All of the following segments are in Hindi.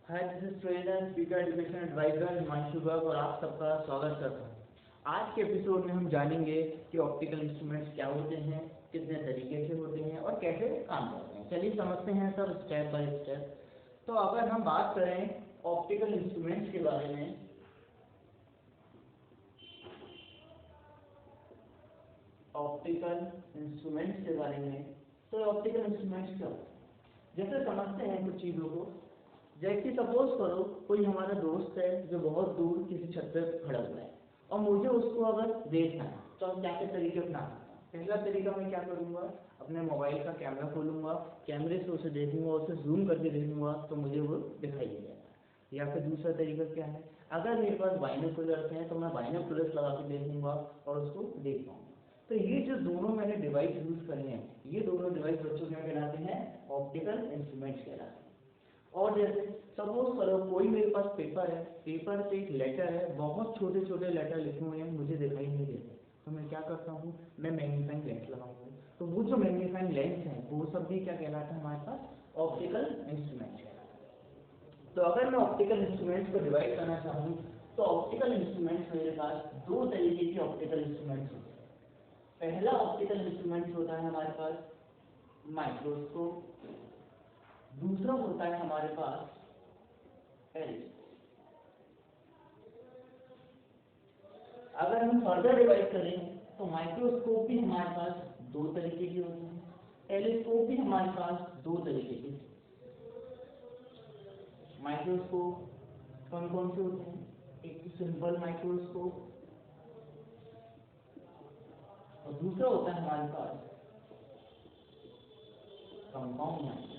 Hi, this is trainer speaker education advisor Himanshu Garg और आप सबका स्वागत करता हूँ। आज के एपिसोड में हम जानेंगे कि ऑप्टिकल इंस्ट्रूमेंट्स क्या होते हैं, कितने तरीके से होते हैं और कैसे काम करते हैं। चलिए समझते हैं सब स्टेप बाय स्टेप। तो अगर हम बात करें ऑप्टिकल इंस्ट्रूमेंट्स के बारे में, ऑप्टिकल इंस्ट्रूमेंट्स के बारे में तो ऑप्टिकल इंस्ट्रूमेंट्स क्या होते हैं, जैसे समझते हैं कुछ चीज़ों को। जैसे सपोज करो कोई हमारा दोस्त है जो बहुत दूर किसी छत पे खड़ा हुआ है और मुझे उसको अगर देखना है तो हम क्या क्या तरीके अपनाते हैं। पहला तरीका मैं क्या करूँगा, अपने मोबाइल का कैमरा खोलूँगा, कैमरे से उसे देखूँगा, उसे जूम करके देखूँगा तो मुझे वो दिखाई दे जाएगा। या फिर दूसरा तरीका क्या है, अगर मेरे पास बाइनोकुलर्स हैं तो मैं बाइनोकुलर्स लगा के देखूँगा और उसको देख पाऊँगा। तो ये जो दोनों मैंने डिवाइस यूज़ करे हैं, ये दोनों डिवाइस बच्चों क्या कहलाते हैं, ऑप्टिकल इंस्ट्रूमेंट्स कहलाते हैं। और जैसे सपोज करो कोई मेरे पास पेपर है, पेपर पे एक लेटर है, बहुत छोटे छोटे लेटर लिखे हुए हैं, मुझे दिखाई नहीं देते, तो मैं क्या करता हूँ, मैं मैग्नीफाइंग लेंस लगाऊंगा। तो वो जो मैग्नीफाइंग लेंस है वो सब भी क्या कहलाता है, हमारे पास ऑप्टिकल इंस्ट्रूमेंट कहलाता है। तो अगर मैं ऑप्टिकल इंस्ट्रूमेंट्स को डिवाइड करना चाहूँ तो ऑप्टिकल इंस्ट्रूमेंट्स मेरे पास दो तरीके के ऑप्टिकल इंस्ट्रूमेंट्स होते हैं। पहला ऑप्टिकल इंस्ट्रूमेंट होता है हमारे पास माइक्रोस्कोप, दूसरा होता है हमारे पास टेलीस्कोप। अगर हम फर्दर डिवाइड करें तो माइक्रोस्कोप भी हमारे पास दो तरीके के होते हैं, टेलीस्कोप भी हमारे पास दो तरीके के। माइक्रोस्कोप कौन कौन से होते हैं, एक सिंपल माइक्रोस्कोप और दूसरा होता है हमारे पास कंपाउंड माइक्रोस्कोप।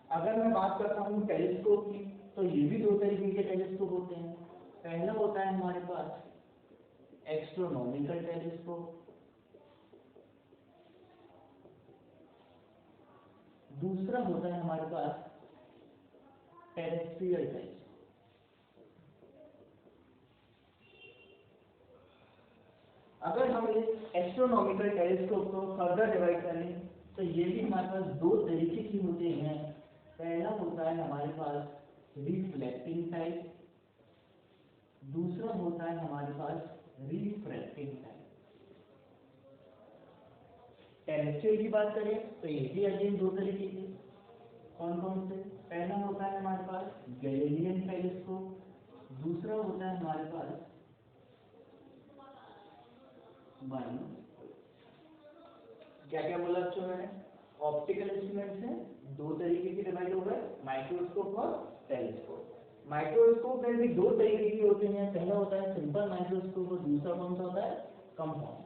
अगर मैं बात करता हूँ टेलीस्कोप की तो ये भी दो तरीके के टेलीस्कोप होते हैं। पहला होता है हमारे पास एस्ट्रोनॉमिकल टेलीस्कोप, दूसरा होता है हमारे पास टेरेस्ट्रियल टेलीस्कोप। अगर हम इस एस्ट्रोनॉमिकल टेलीस्कोप को फर्दर डिवाइड करें तो ये भी हमारे पास दो तरीके की होते हैं। पहला होता है हमारे पास रिफ्लेक्टिंग टाइप, दूसरा होता है हमारे पास रिफ्रैक्टिंग टाइप। टेरेस्ट्रियल की बात करें तो ये भी अगेन दो तरीके के, कौन कौन से, पहला होता है हमारे पास गैलीलियन टेलीस्कोप, दूसरा होता है हमारे पास बाइनोकुलर। क्या क्या बोला बच्चों मैंने, ऑप्टिकल इंस्ट्रूमेंट्स हैं दो तरीके के डिवाइड हो गए, माइक्रोस्कोप और टेलीस्कोप। माइक्रोस्कोप में भी दो तरीके के होते हैं, पहला होता है सिंपल माइक्रोस्कोप और दूसरा कौन सा होता है, कंपाउंड।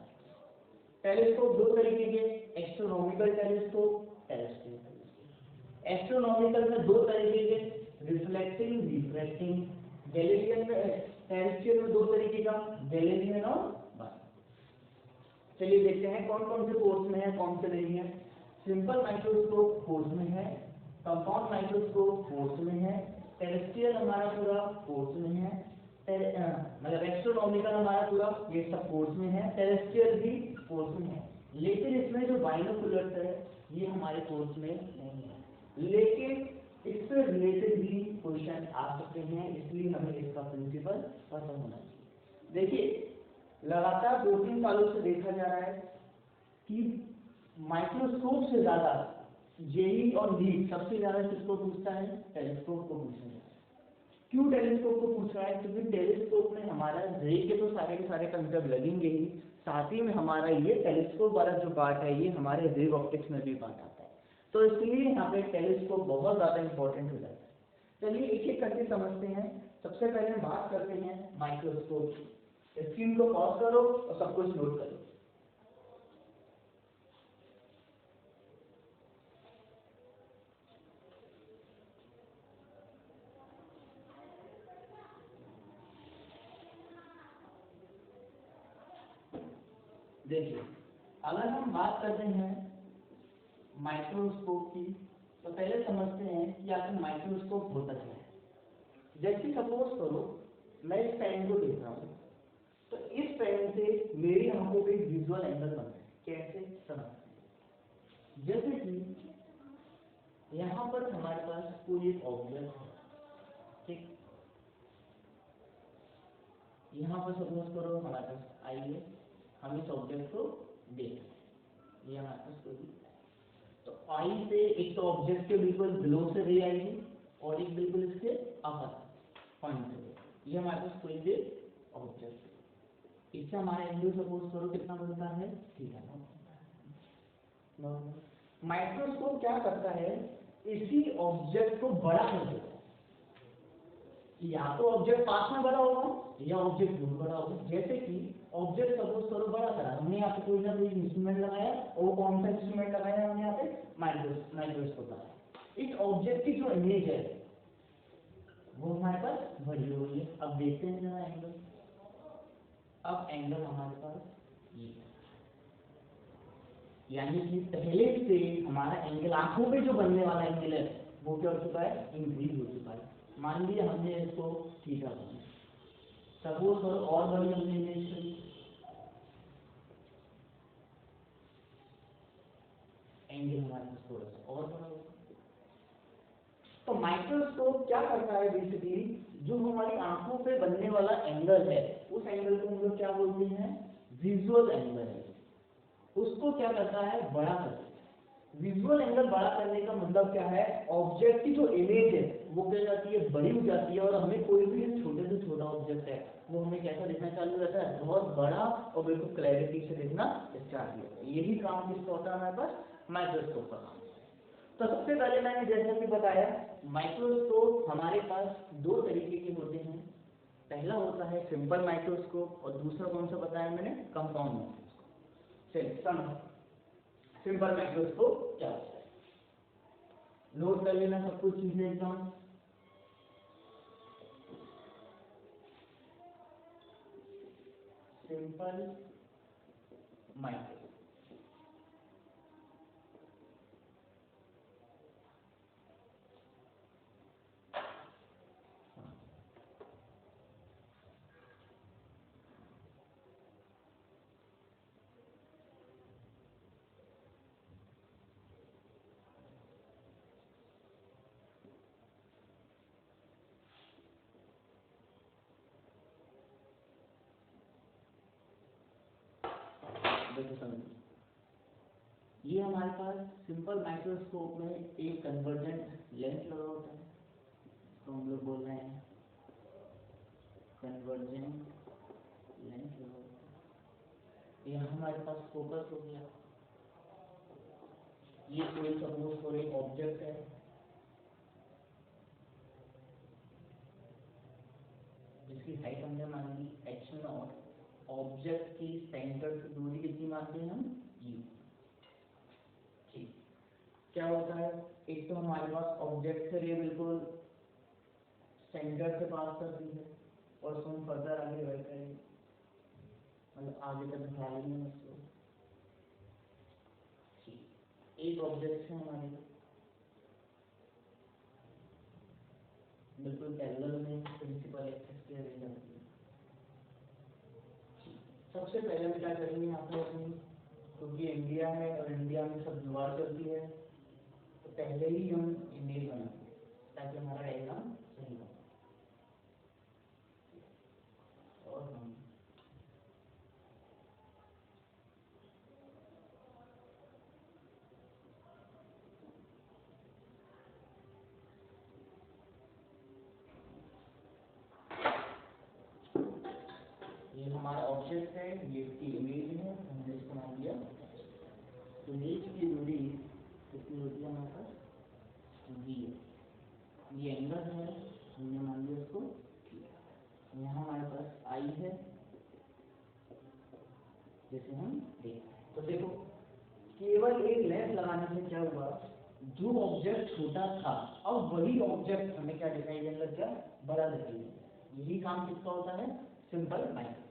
टेलीस्कोप दो तरीके के, astronomical telescope, terrestrial telescope. Astronomical में दो तरीके के, रिफ्लेक्टिंग, रिफ्रैक्टिंग। गैलीलियन में, टेरेस्ट्रियल में दो तरीके का, गैलीलियन और बाइनोकुलर। चलिए देखते हैं कौन कौन से कोर्स में है, कौन से नहीं है। सिंपल माइक्रोस्कोप कोर्स में है, कंपाउंड माइक्रोस्कोप कोर्स में है, टेरेस्ट्रियल हमारा पूरा कोर्स में है, मतलब एस्ट्रोनॉमिकल हमारा पूरा ये सब कोर्स में है, टेरेस्ट्रियल भी कोर्स में है। लेकिन इसमें जो बाइनोकुलर्स है ये हमारे कोर्स में नहीं है, लेकिन इससे रिलेटेड भी क्वेश्चन आ सकते हैं, इसलिए हमें इसका प्रिंसिपल पता होना चाहिए। देखिए लगातार 2-3 सालों से देखा जा रहा है कि माइक्रोस्कोप से ज्यादा जेई और नीट सबसे ज्यादा किसको पूछता है, टेलीस्कोप को पूछता है। क्यों टेलीस्कोप को पूछ रहा है, क्योंकि टेलीस्कोप में हमारा रे के तो सारे के सारे कंसेप्ट लगेंगे ही, साथ ही में हमारा ये टेलीस्कोप वाला जो पार्ट है ये हमारे रे ऑप्टिक्स में भी पार्ट आता है, तो इसलिए यहाँ पे टेलीस्कोप बहुत ज्यादा इंपॉर्टेंट हो जाता है। चलिए एक एक करके समझते हैं। सबसे पहले हम बात करते हैं माइक्रोस्कोप की। स्क्रीन को पॉज करो और सब कुछ नोट करो। देखिए अगर हम बात करते हैं माइक्रोस्कोप की तो पहले समझते हैं कि आखिर माइक्रोस्कोप होता क्या है। जैसे सपोज करो मैं इस पेन को देख रहा हूँ, तो इस पेन से मेरी आंखों पे विजुअल एंगल बनता है। कैसे समझते हैं, जैसे कि यहाँ पर हमारे पास कोई एक ऑब्जेक्ट है, ठीक। यहाँ पर सपोज करो हमारे पास आई है, हम इस ऑब्जेक्ट को देख रहे हैं, ये हमारे पास कोई, तो आई से एक तो ऑब्जेक्ट के बिल्कुल बिलो से रे आएगी और एक बिल्कुल इसके अपर पॉइंट से, ये हमारे पास कोई भी ऑब्जेक्ट, इससे हमारा एंगल सपोज करो कितना बनता है, थीटा। माइक्रोस्कोप क्या करता है, इसी ऑब्जेक्ट को बड़ा कर देता है, या तो ऑब्जेक्ट पास में बड़ा होगा या ऑब्जेक्ट दूर बड़ा होगा। जैसे कि ऑब्जेक्ट सपोज करो बड़ा करा, हमने यहाँ पे कोई ना कोई इंस्ट्रूमेंट लगाया, और कौन सा इंस्ट्रूमेंट लगाया हमने यहाँ पे, माइक्रोस्कोप लगाया। इस ऑब्जेक्ट की जो इमेज है वो हमारे पास बड़ी हो गई है। अब देखते हैं जरा एंगल, अब एंगल हमारे पास ये है, यानी कि पहले से हमारा एंगल आंखों पे जो बनने वाला एंगल है वो क्या हो चुका है, इंक्रीज हो चुका है। मान लिया हमने इसको थीटा बनाया, सपोज करो और बड़ी हमने इमेज करी, एंगल हमारे पास थोड़ा सा और बड़ा होगा। तो माइक्रोस्कोप क्या करता है, बेसिकली जो हमारी आंखों पे बनने वाला एंगल है उस एंगल को हम लोग क्या बोलते हैं, विजुअल एंगल है, उसको क्या करता है, बड़ा करता है। विजुअल एंगल बड़ा करने का मतलब क्या है, ऑब्जेक्ट की जो इमेज है वो क्या जाती है, बड़ी हो जाती है, और हमें कोई भी छोटे से छोटा ऑब्जेक्ट है वो हमें कैसा दिखना चालू रहता है, बहुत बड़ा और बिल्कुल क्लैरिटी से दिखना स्टार्ट होता है। यही काम किसका होता है हमारे पास, माइक्रोस्कोप का काम। तो सबसे पहले मैंने जैसा कि बताया, माइक्रोस्कोप हमारे पास दो तरीके के होते हैं। पहला होता है सिंपल माइक्रोस्कोप और दूसरा कौन सा बताया मैंने, कंपाउंड माइक्रोस्कोप। चलिए सिंपल माइक्रोस्कोप क्या होता है, नोट कर लेना सब कुछ चीजें एकदम। सिंपल माइक्रोस्कोप ये हमारे पास सिंपल माइक्रोस्कोप में एक कन्वर्जेंट लेंस लगा होता है, तो हम लोग बोल रहे हैं कन्वर्जेंट लेंस लगा होता है। यहाँ हमारे पास फोकस हो गया, ये कोई सपोज कोई एक ऑब्जेक्ट है, जिसकी हाइट हमने मान ली h0, ऑब्जेक्ट की सेंटर से दूरी कितनी मानते हैं हम, u। ठीक, क्या होता है, एक तो हमारे पास ऑब्जेक्ट से रे बिल्कुल सेंटर से पास करती है और उसको हम फर्दर आगे बढ़ करेंगे, मतलब आगे तक बढ़ा लेंगे उसको। ठीक, एक ऑब्जेक्ट है हमारे बिल्कुल पैरेलल में प्रिंसिपल एक्सिस के रे जाती है। सबसे पहले हम क्या करेंगे यहाँ पे अपनी, क्योंकि इंडिया है और इंडिया में सब जुगाड़ चलती है, तो पहले ही हम इमेज बनाएंगे ताकि हमारा डायग्राम सही हो। और हम ये हमारा ऑब्जेक्ट है, ये इसकी इमेज है, हमने इसको नाम दिया। इमेज की दूरी कितनी होती है हमारे पास, v। ये एंगल है, हमने मान लिया उसको। यहाँ हमारे पास आई है, जैसे हम देखते हैं, तो देखो केवल एक लेंस लगाने से क्या हुआ, जो ऑब्जेक्ट छोटा था अब वही ऑब्जेक्ट हमें क्या दिखाई देने लग गया, बड़ा दिखाई देगा। यही काम किसका होता है, सिंपल माइक्रोस्कोप।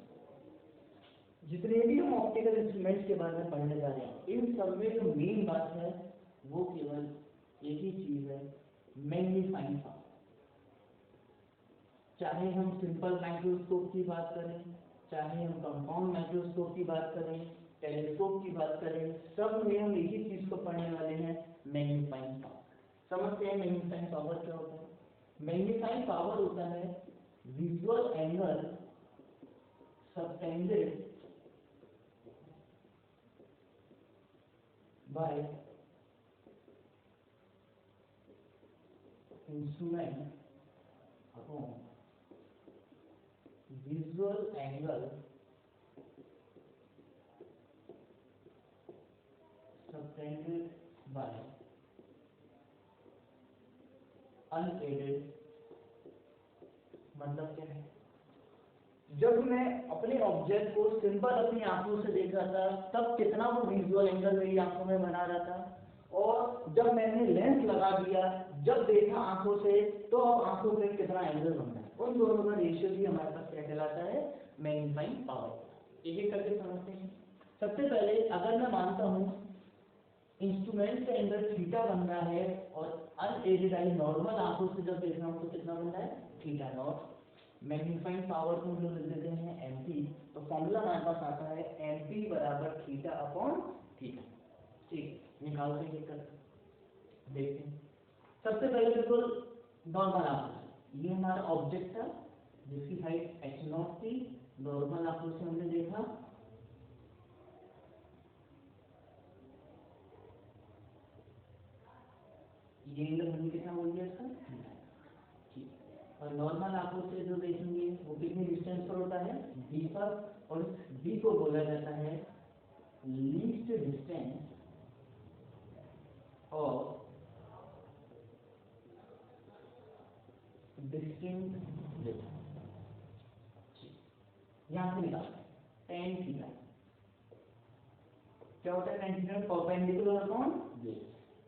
जितने भी हम ऑप्टिकल इंस्ट्रूमेंट्स के बारे में पढ़ने जा रहे हैं, इन सब में जो मेन बात है वो केवल एक ही चीज है, मैग्नीफाइंग पावर। चाहे हम सिंपल माइक्रोस्कोप की बात करें, चाहे हम कंपाउंड माइक्रोस्कोप की बात करें, टेलीस्कोप की बात करें, सब में हम एक ही चीज को पढ़ने वाले हैं, मैग्नीफाइंग पावर। समझते हैं मैग्नीफाइंग पावर क्या होता है। मैग्नीफाइंग पावर होता है visual angle subtended bye instrument upon visual angle subtended bye unaided. मतलब क्या है, जब मैं अपने ऑब्जेक्ट को सिंपल अपनी आंखों से देख रहा था तब कितना वो विजुअल एंगल मेरी आंखों में बना रहा था, और जब मैंने लेंस लगा दिया जब देखा आंखों से तो अब आंखों पे कितना एंगल बन रहा है, उन दोनों का रेशियो भी हमारे पास क्या कहलाता है, मैग्नीफाइंग पावर। एक एक करके समझते हैं। सबसे पहले अगर मैं मानता हूँ इंस्ट्रूमेंट के अंदर थीटा बन रहा है और अनएडेड आई नॉर्मल आंखों से जब देख रहा हूँ तो कितना बन रहा है, थीटा नॉट। मैग्नीफाइंग पावर को जो लिख देते हैं एमपी, तो फॉर्मूला हमारे पास आता है एमपी बराबर थीटा अपॉन थीटा। ठीक, निकालते हैं कर देखते हैं। सबसे पहले बिल्कुल नॉर्मल आंखों से, ये हमारा ऑब्जेक्ट था जिसकी हाइट h0 थी, नॉर्मल आंखों से हमने देखा, ये एंगल हमने कितना बोल दिया इसका, ठीक। और नॉर्मल आंखों से जो देखेंगे वो कितनी डिस्टेंस पर होता है, d पर, और d को बोला जाता है लीस्ट डिस्टेंस और डिस्टिंक्ट विड्थ। यहाँ से निकालते हैं tan थीटा क्या होता है, tan theta perpendicular upon base,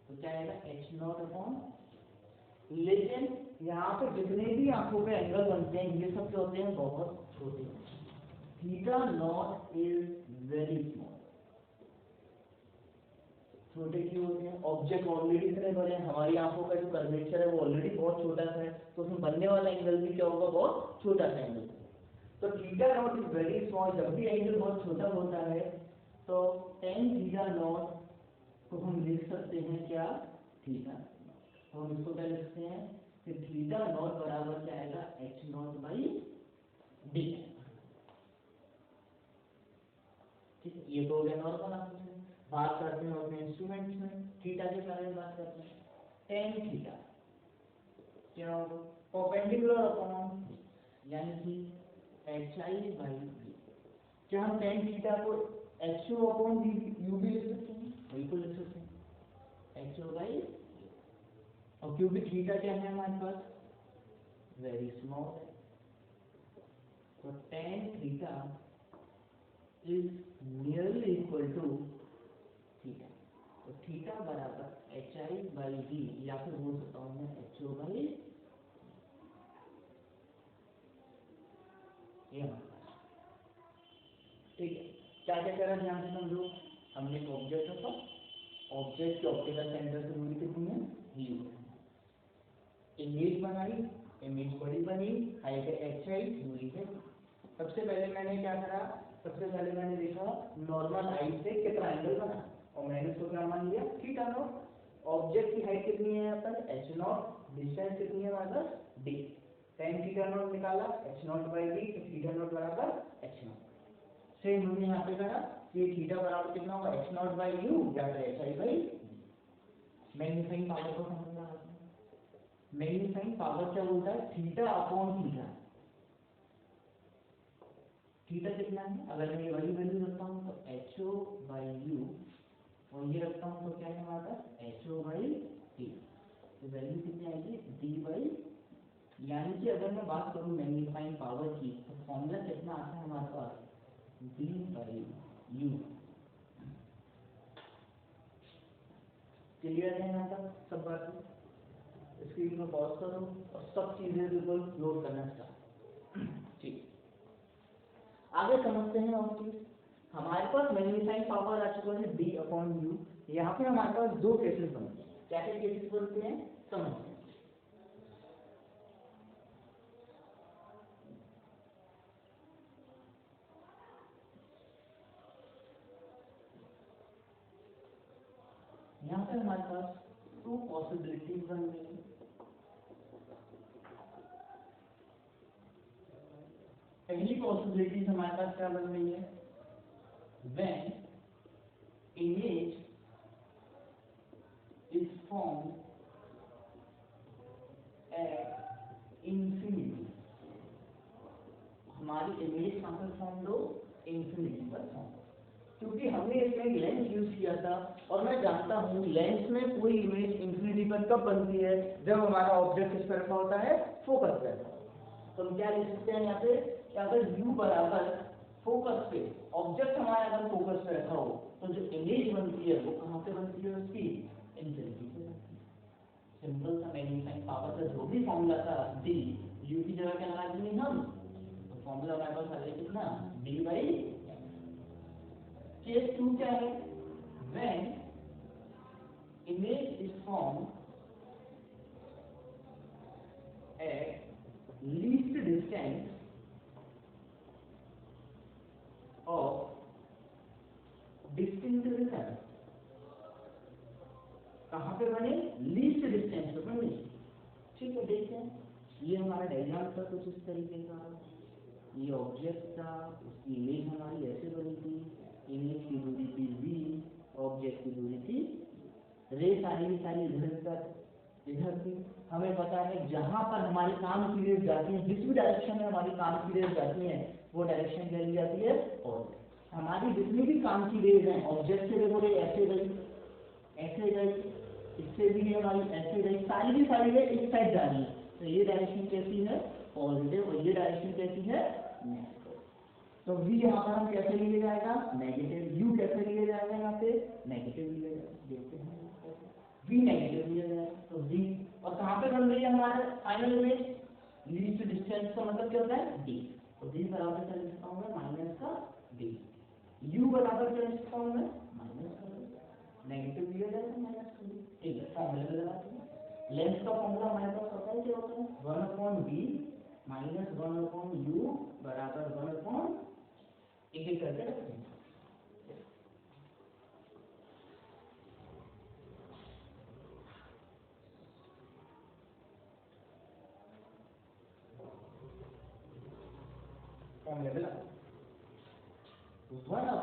तो क्या आएगा h0 अपॉन, लेकिन यहाँ पे जितने भी आंखों पे एंगल बनते हैं ये सब क्या होते हैं, बहुत छोटे। Theta naught is very small, छोटे क्यों होते हैं, ऑब्जेक्ट ऑलरेडी इतने बड़े हैं, हमारी आंखों का जो कर्वेचर है वो ऑलरेडी बहुत छोटा सा है, तो उसमें बनने वाला एंगल भी क्या होगा, बहुत छोटा सा एंगल। तो theta naught is very small, जब भी एंगल बहुत छोटा होता है तो tan थीटा नॉट को हम लिख सकते हैं क्या, थीटा, तो हम इसको क्या लिखते हैं कि थीटा नॉट बराबर क्या आएगा, h0 बाई d। ठीक है, ये तो हो गया नॉर्मल आंखों से। बात करते हैं अपने इंस्ट्रूमेंट्स में, थीटा के बारे में बात करते हैं। tan थीटा क्या होगा, परपेंडिकुलर अपॉन यानी कि hi बाई b। क्या हम tan थीटा को ho अपॉन u भी लिख सकते हैं, बिल्कुल लिख सकते हैं, ho बाई, और क्योंकि थीटा क्या है हमारे पास, वेरी स्मॉल है, तो tan theta is nearly equal to theta, तो थीटा बराबर hi बाई d, या फिर बोल सकता हूँ मैं ho बाई, ये हमारे पास। ठीक है, क्या क्या करा ध्यान से समझो, हमने एक ऑब्जेक्ट रखा, ऑब्जेक्ट के ऑप्टिकल सेंटर से दूरी कितनी है, u, इमेज बनाई, इमेज बड़ी बनी, हाइट है hi, दूरी है। सबसे पहले मैंने क्या करा, सबसे पहले मैंने देखा नॉर्मल आई से कितना एंगल बना, और मैंने उसको क्या मान लिया, थीटा नॉट। ऑब्जेक्ट की हाइट कितनी है यहाँ पर, h0, डिस्टेंस कितनी है हमारे पास, d, tan थीटा नॉट निकाला, h0 बाई d, तो थीटा नॉट बराबर h0। सेम हमने यहाँ पे करा कि थीटा बराबर कितना होगा, h0 बाई u या फिर hi by d। Magnifying power को समझना है, मैग्नीफाइंग पावर क्या बोलता है, थीटा अपॉन थीटा। थीटा कितना है, अगर मैं ये वाली वैल्यू रखता हूँ तो ho बाई u, और ये रखता हूँ तो क्या है हमारे पास, ho बाई d, तो वैल्यू कितनी आएगी, d बाई, यानी कि अगर मैं बात करूँ मैग्नीफाइंग पावर की तो फॉर्मूला कितना आता है हमारे पास, d बाई u। क्लियर है यहाँ तक सब बातें, स्क्रीन में पॉज करो और सब चीजें बिल्कुल नोट करना स्टार्ट। ठीक, आगे समझते हैं और चीज। हमारे पास मैग्नीफाइंग पावर आ चुका है d अपॉन u। यहाँ पे हमारे पास दो केसेस बनते हैं, क्या क्या केसेस बनते हैं समझते हैं। यहाँ पे हमारे पास टू पॉसिबिलिटीज बन रही है। पहली पॉसिबिलिटी हमारे पास क्या बन रही है, when image is form at infinity, हमारी इमेज कहाँ पर फॉर्म हो, इंफिनिटी पर फॉर्म, क्योंकि हमने इसमें एक लेंस यूज किया था और मैं जानता हूँ लेंस में कोई इमेज इंफिनिटी पर कब बनती है, जब हमारा ऑब्जेक्ट किस पर रखा होता है, फोकस पे। तो हम क्या लिख सकते हैं यहाँ पे, कि अगर u बराबर फोकस पे, ऑब्जेक्ट हमारा अगर फोकस पे रखा हो तो जो इमेज बनती है वो कहाँ पे बनती है, उसकी इंफिनिटी पे बनती है। सिंपल सा मैग्नीफाइंग पावर का जो भी फॉर्मूला था d, u की जगह क्या लगा देंगे हम, तो फॉर्मूला हमारे पास आ जाएगा कितना, d बाई। केस 2 क्या है, when image is formed at least distance of distinct region, कहाँ पे बने, लीस्ट डिस्टेंस पे बने। ठीक है, देखते हैं, ये हमारा डायग्राम था कुछ इस तरीके का, ये ऑब्जेक्ट था, उसकी इमेज हमारी ऐसे बनी थी, इमेज की दूरी थी v, ऑब्जेक्ट की दूरी थी, रे सारी सारी इधर थी। हमें पता है जहां पर हमारी काम की रेस जाती है, जिस भी डायरेक्शन में हमारी काम की रेस जाती है वो डायरेक्शन क्या ली जाती है, और हमारी जितनी भी काम की रेस है ऑब्जेक्ट से देखो ऐसे गई, ऐसे गई, इससे भी हमारी ऐसे गई, सारी की सारी रे इस साइड जा रही है, तो ये डायरेक्शन कैसी है, पॉजिटिव, और ये डायरेक्शन कैसी है, नेगेटिव। तो v यहाँ पर हम कैसे लिए जाएगा, नेगेटिव, u कैसे लिए जाएगा, यहाँ पे नेगेटिव लिए जाएगा, देखते हैं v नेगेटिव लिया जाएगा, तो v, और कहाँ पे बन रही है हमारे फाइनल इमेज, लीस्ट डिस्टेंस का मतलब क्या होता है, d, तो v बराबर क्या लिख सकता हूँ मैं, माइनस का d, u बराबर क्या लिख सकता हूँ मैं, माइनस का d, नेगेटिव लिया जाएगा माइनस का d। ठीक है, फॉर्मूला लगाते हैं, लेंस का फॉर्मूला हमारे पास पता है क्या होता है, 1/v माइनस 1/u बराबर 1/, एक एक करके रखेंगे। फॉर्मूला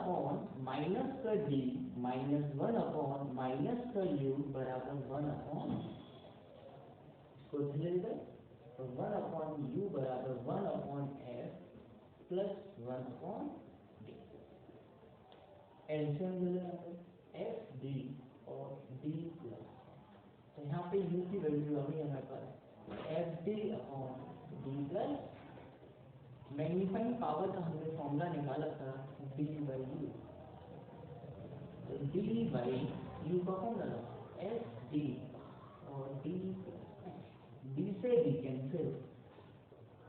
1/, माइनस का d माइनस 1/, माइनस का u बराबर 1/, इसको धीरे धीरे, तो 1/u बराबर 1/f प्लस 1/d, एलसीएम मिलेगा एफ डी और डी प्लस, तो यहाँ पे u की वैल्यू आ गई हमारे पास F D upon D plus, magnifying power का हमने फॉर्मूला निकाला था डी बाई यू, तो डी बाई यू का फॉर्मूला एफ डी और डी प्लस, डी से डी कैंसिल,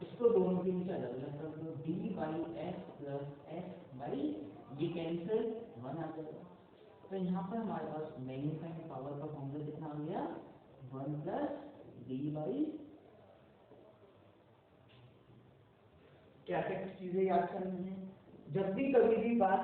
इसको दोनों के नीचे अलग अलग कर दो, D by F plus F by ये कैंसिल 1 आ जाएगा, तो यहाँ पर हमारे पास मैग्नीफाइंग पावर का फॉर्मूला कितना आ गया, 1 प्लस डी बाई, क्या क्या चीजें याद करनी है, जब भी कभी भी बात,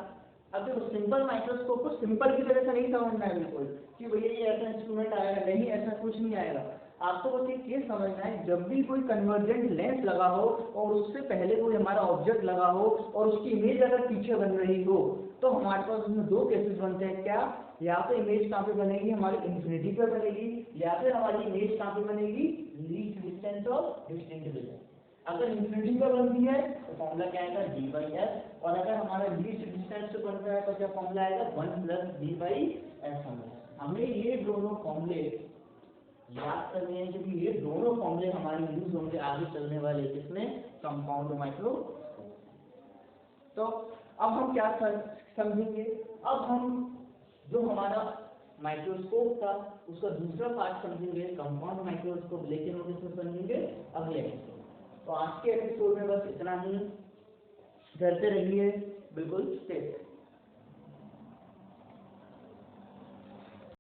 अब देखो सिंपल माइक्रोस्कोप को सिंपल की तरह से नहीं समझना है बिल्कुल कि भैया ये ऐसा इंस्ट्रूमेंट आएगा, नहीं ऐसा कुछ नहीं आएगा, आपको बस एक चीज समझना है, जब भी कोई कन्वर्जेंट लेंस लगा हो और उससे पहले कोई हमारा ऑब्जेक्ट लगा हो और उसकी इमेज अगर पीछे बन रही हो, तो हमारे पास उसमें दो केसेस बनते हैं, क्या, या तो इमेज कहाँ पे बनेगी, हमारी इंफिनिटी पे बनेगी, या फिर हमारी इमेज कहाँ पे बनेगी, least distance of distinct region. अगर इंफिनिटी पे बनती है तो फॉर्मूला क्या आएगा, डी बाई एस, और अगर हमारा लीस्ट डिस्टेंस पे बन रहा है तो क्या फॉर्मूला आएगा, 1 प्लस डी बाई एस। हमें ये दोनों फॉर्मूले याद करने हैं, क्योंकि ये दोनों फॉर्मूले हमारे यूज होंगे आगे चलने वाले किसमें, कंपाउंड माइक्रो। तो अब हम क्या समझेंगे, अब हम जो हमारा माइक्रोस्कोप था उसका दूसरा पार्ट समझेंगे, कंपाउंड माइक्रोस्कोप, लेकिन हम इसमें समझेंगे अगले एपिसोड। तो आज के एपिसोड में बस इतना ही, घर पे रहिए बिल्कुल सेफ।